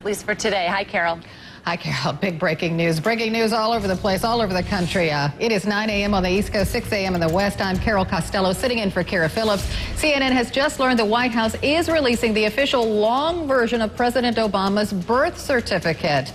At least for today. Hi, Carol. Hi, Carol. Big breaking news. Breaking news all over the place, all over the country. It is 9 a.m. on the East Coast, 6 a.m. in the West. I'm Carol Costello, sitting in for Kara Phillips. CNN has just learned the White House is releasing the official long version of President Obama's birth certificate.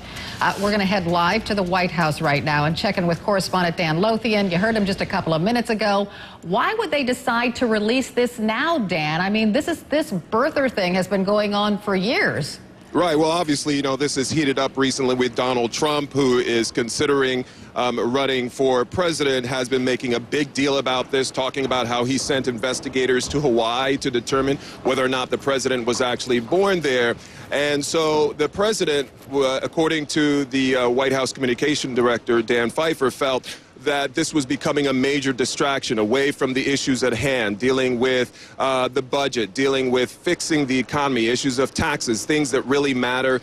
We're going to head live to the White House right now and check in with correspondent Dan Lothian. You heard him just a couple of minutes ago. Why would they decide to release this now, Dan? I mean, this birther thing has been going on for years. Right. Well, obviously, you know, this has heated up recently with Donald Trump, who is considering running for president, has been making a big deal about this, talking about how he sent investigators to Hawaii to determine whether or not the president was actually born there. And so the president, according to the White House communication director, Dan Pfeiffer, felt that this was becoming a major distraction away from the issues at hand, dealing with the budget, dealing with fixing the economy, issues of taxes, things that really matter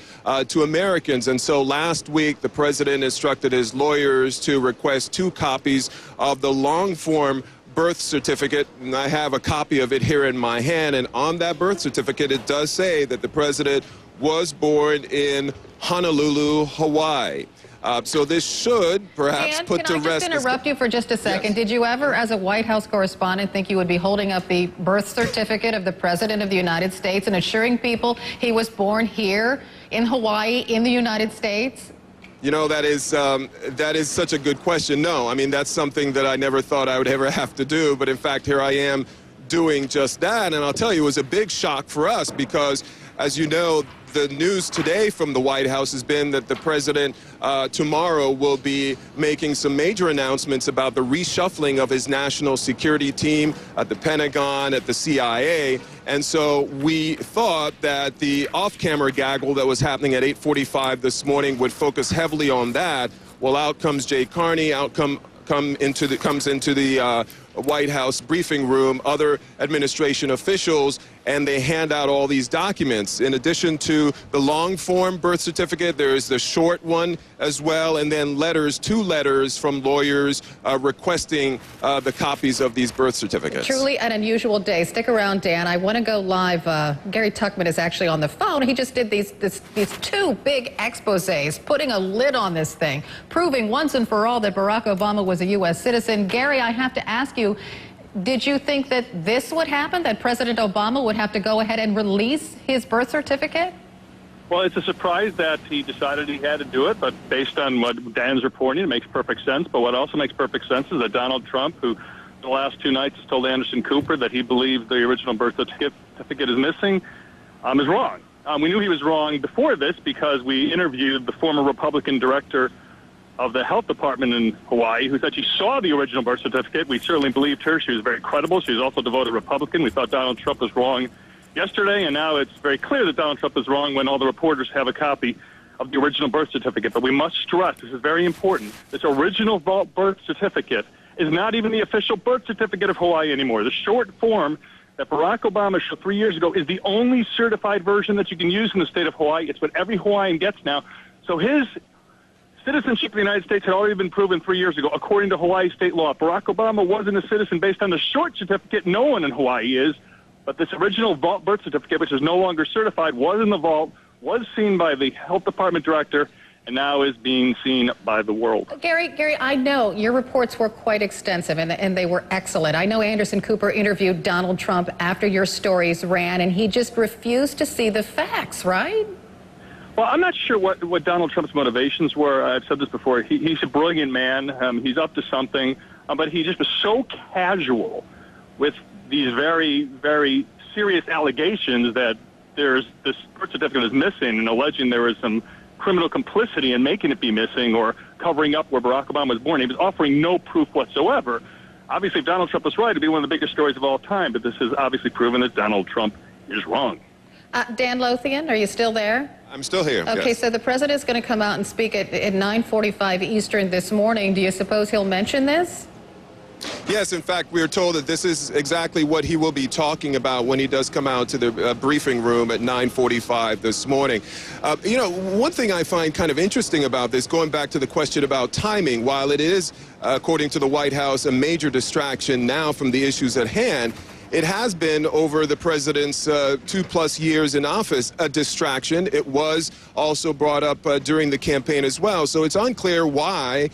to Americans. And so last week, the president instructed his lawyers to request 2 copies of the long-form birth certificate, and I have a copy of it here in my hand. And on that birth certificate, it does say that the president was born in Honolulu, Hawaii. So this should perhaps put to rest. Can I just interrupt you for just a second? Yes. Did you ever, as a White House correspondent, think you would be holding up the birth certificate of the President of the United States and assuring people he was born here in Hawaii, in the United States? You know, that is such a good question. No, I mean, that's something that I never thought I would ever have to do. But in fact, here I am doing just that. And I'll tell you, it was a big shock for us because, as you know, the news today from the White House has been that the president tomorrow will be making some major announcements about the reshuffling of his national security team at the Pentagon, at the CIA. And so we thought that the off-camera gaggle that was happening at 8:45 this morning would focus heavily on that. Well, out comes Jay Carney, comes into the White House briefing room, other administration officials, and they hand out all these documents. In addition to the long form birth certificate, there is the short one as well, and then letters, 2 letters from lawyers requesting the copies of these birth certificates. Truly an unusual day. Stick around, Dan. I want to go live. Gary Tuchman is actually on the phone. He just did these 2 big exposés, putting a lid on this thing, proving once and for all that Barack Obama was a U.S. citizen. Gary, I have to ask you, did you think that this would happen, that President Obama would have to go ahead and release his birth certificate? Well, it's a surprise that he decided he had to do it, but based on what Dan's reporting, it makes perfect sense. But what also makes perfect sense is that Donald Trump, who the last 2 nights has told Anderson Cooper that he believes the original birth certificate is missing, is wrong. We knew he was wrong before this because we interviewed the former Republican director of the health department in Hawaii, who said she saw the original birth certificate. We certainly believed her. She was very credible. She was also a devoted Republican. We thought Donald Trump was wrong yesterday, and now it's very clear that Donald Trump is wrong when all the reporters have a copy of the original birth certificate. But we must stress, this is very important, this original birth certificate is not even the official birth certificate of Hawaii anymore. The short form that Barack Obama showed 3 years ago is the only certified version that you can use in the state of Hawaii. It's what every Hawaiian gets now. So his citizenship of the United States had already been proven 3 years ago, according to Hawaii state law. Barack Obama wasn't a citizen based on the short certificate. No one in Hawaii is. But this original vault birth certificate, which is no longer certified, was in the vault, was seen by the health department director, and now is being seen by the world. Gary, I know your reports were quite extensive, and they were excellent. I know Anderson Cooper interviewed Donald Trump after your stories ran, and he just refused to see the facts, right? Well, I'm not sure what Donald Trump's motivations were. I've said this before. He's a brilliant man. He's up to something. But he just was so casual with these very, very serious allegations that there's this birth certificate is missing and alleging there was some criminal complicity in making it be missing or covering up where Barack Obama was born. He was offering no proof whatsoever. Obviously, if Donald Trump was right, it'd be one of the biggest stories of all time. But this has obviously proven that Donald Trump is wrong. Dan Lothian, are you still there? I'm still here. Okay, yes. So the president's going to come out and speak at 9:45 Eastern this morning. Do you suppose he'll mention this? Yes, in fact, we are told that this is exactly what he will be talking about when he does come out to the briefing room at 9:45 this morning. You know, one thing I find kind of interesting about this, going back to the question about timing, while it is, according to the White House, a major distraction now from the issues at hand, it has been over the president's 2+ years in office a distraction. It was also brought up during the campaign as well. So it's unclear why,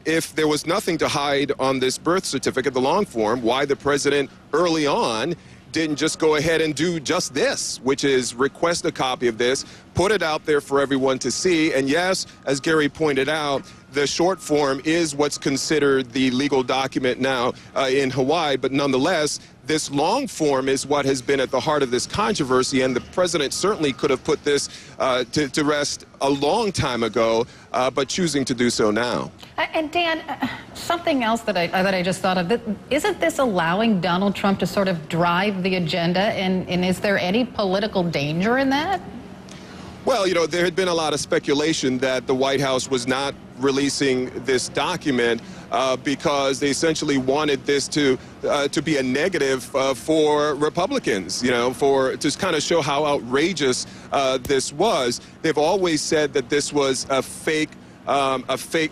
if there was nothing to hide on this birth certificate, the long form, why the president early on didn't just go ahead and do just this, which is request a copy of this, put it out there for everyone to see. And yes, as Gary pointed out, the short form is what's considered the legal document now in Hawaii, but nonetheless, this long form is what has been at the heart of this controversy, and the president certainly could have put this to rest a long time ago, but choosing to do so now. And Dan, something else that I just thought of, isn't this allowing Donald Trump to sort of drive the agenda, and is there any political danger in that? Well, you know, there had been a lot of speculation that the White House was not releasing this document because they essentially wanted this to be a negative for Republicans, you know, to kind of show how outrageous this was. They've always said that this was a fake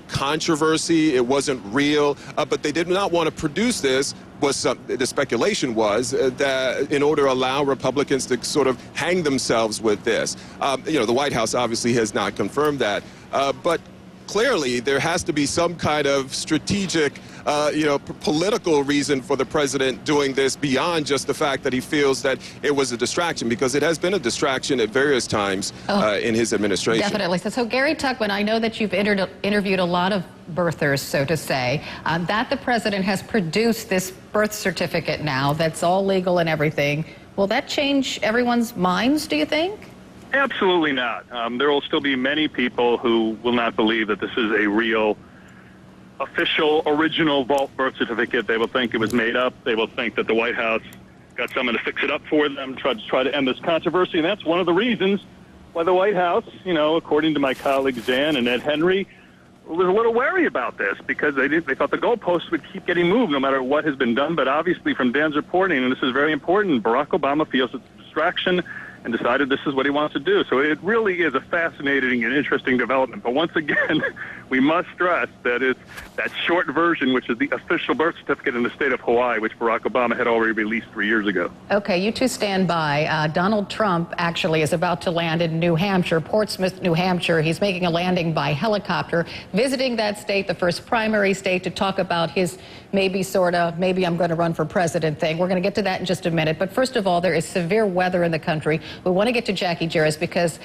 controversy. It wasn't real, but they did not want to produce this. The speculation was that in order to allow Republicans to sort of hang themselves with this. You know, the White House obviously has not confirmed that, but clearly there has to be some kind of strategic, political reason for the president doing this beyond just the fact that he feels that it was a distraction, because it has been a distraction at various times in his administration. Definitely. So Gary Tuchman, I know that you've interviewed a lot of birthers, so to say, that the president has produced this birth certificate now that's all legal and everything. Will that change everyone's minds, do you think? Absolutely not. There will still be many people who will not believe that this is a real, official, original vault birth certificate. They will think it was made up. They will think that the White House got someone to fix it up for them, try to end this controversy. And that's one of the reasons why the White House, according to my colleagues Dan and Ed Henry, was a little wary about this, because they thought the goalposts would keep getting moved no matter what has been done. But obviously, from Dan's reporting, and this is very important, Barack Obama feels it's a distraction and decided this is what he wants to do. So it really is a fascinating and interesting development. But once again, we must stress that it's that short version, which is the official birth certificate in the state of Hawaii, which Barack Obama had already released 3 years ago. Okay, you two stand by. Donald Trump actually is about to land in New Hampshire, Portsmouth, New Hampshire. He's making a landing by helicopter, visiting that state, the first primary state, to talk about his maybe I'm going to run for president thing. We're going to get to that in just a minute. But first of all, there is severe weather in the country. We want to get to Jackie Jarris because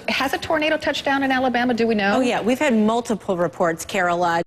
has a tornado touched down in Alabama? Do we know? Oh, yeah. We've had multiple reports, Carol.